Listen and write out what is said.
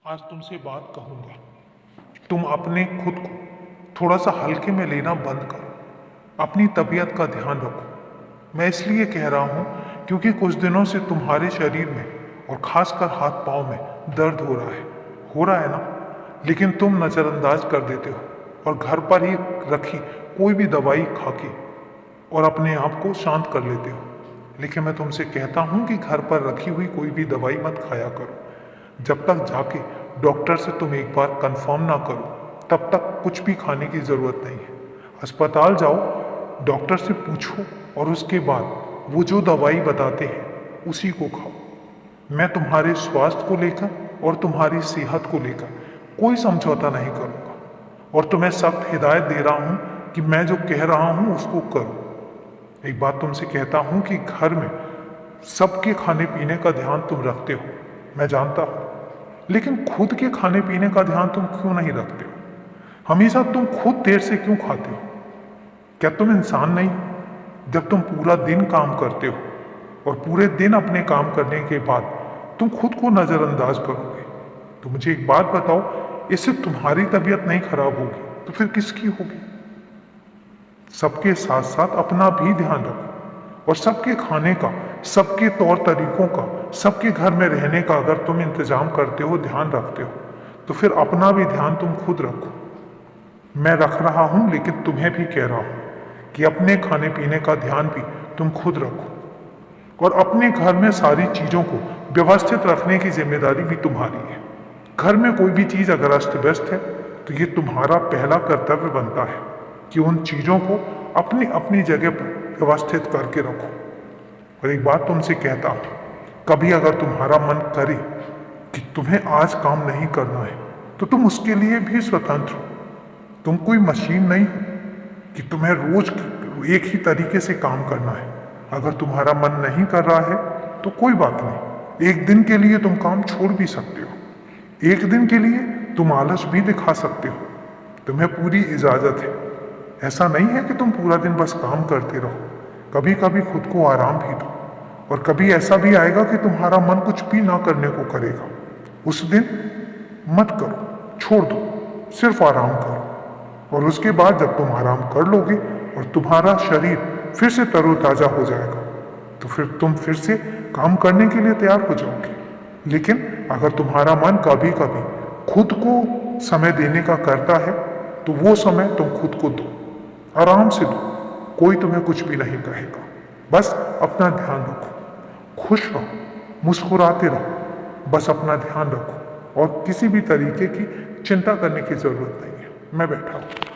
आज तुमसे बात कहूंगा। तुम अपने खुद को थोड़ा सा हल्के में लेना बंद करो। अपनी तबीयत का ध्यान रखो। मैं इसलिए कह रहा हूं क्योंकि कुछ दिनों से तुम्हारे शरीर में और खासकर हाथ पांव में दर्द हो रहा है ना। लेकिन तुम नज़रअंदाज कर देते हो और घर पर ही रखी कोई भी दवाई खा के और अपने आप को शांत कर लेते हो। लेकिन मैं तुमसे कहता हूं कि घर पर रखी हुई कोई भी दवाई मत खाया करो। जब तक जाके डॉक्टर से तुम एक बार कंफर्म ना करो तब तक कुछ भी खाने की ज़रूरत नहीं है। अस्पताल जाओ, डॉक्टर से पूछो और उसके बाद वो जो दवाई बताते हैं उसी को खाओ। मैं तुम्हारे स्वास्थ्य को लेकर और तुम्हारी सेहत को लेकर कोई समझौता नहीं करूँगा और तुम्हें सख्त हिदायत दे रहा हूँ कि मैं जो कह रहा हूँ उसको करो। एक बात तुमसे कहता हूँ कि घर में सबके खाने पीने का ध्यान तुम रखते हो, मैं जानता हूँ, लेकिन खुद के खाने पीने का ध्यान तुम क्यों नहीं रखते हो? हमेशा तुम खुद देर से क्यों खाते हो? क्या तुम इंसान नहीं? जब तुम पूरा दिन काम करते हो और पूरे दिन अपने काम करने के बाद तुम खुद को नजरअंदाज करोगे तो मुझे एक बात बताओ, इससे तुम्हारी तबीयत नहीं खराब होगी तो फिर किसकी होगी? सबके साथ साथ अपना भी ध्यान रखो और सबके खाने का, सबके तौर तरीकों का, सबके घर में रहने का अगर तुम इंतजाम करते हो, ध्यान रखते हो, तो फिर अपना भी ध्यान तुम खुद रखो। मैं रख रहा हूं लेकिन तुम्हें भी कह रहा हूं कि अपने खाने पीने का ध्यान भी तुम खुद रखो और अपने घर में सारी चीजों को व्यवस्थित रखने की जिम्मेदारी भी तुम्हारी है। घर में कोई भी चीज अगर अस्त व्यस्त है तो ये तुम्हारा पहला कर्तव्य बनता है कि उन चीजों को अपनी अपनी जगह पर व्यवस्थित करके रखो। और एक बात तुमसे कहता हूं, कभी अगर तुम्हारा मन करे कि तुम्हें आज काम नहीं करना है तो तुम उसके लिए भी स्वतंत्र हो। तुम कोई मशीन नहीं हो कि तुम्हें रोज एक ही तरीके से काम करना है। अगर तुम्हारा मन नहीं कर रहा है तो कोई बात नहीं, एक दिन के लिए तुम काम छोड़ भी सकते हो। एक दिन के लिए तुम आलस भी दिखा सकते हो, तुम्हें पूरी इजाजत है। ऐसा नहीं है कि तुम पूरा दिन बस काम करते रहो, कभी कभी खुद को आराम भी दो। और कभी ऐसा भी आएगा कि तुम्हारा मन कुछ भी ना करने को करेगा, उस दिन मत करो, छोड़ दो, सिर्फ आराम करो। और उसके बाद जब तुम आराम कर लोगे और तुम्हारा शरीर फिर से तरोताजा हो जाएगा तो फिर तुम फिर से काम करने के लिए तैयार हो जाओगे। लेकिन अगर तुम्हारा मन कभी कभी खुद को समय देने का करता है तो वो समय तुम खुद को दो, आराम से दो, कोई तुम्हें कुछ भी नहीं कहेगा। बस अपना ध्यान रखो, खुश रहो, मुस्कुराते रहो, बस अपना ध्यान रखो और किसी भी तरीके की चिंता करने की जरूरत नहीं है। मैं बैठा हूं।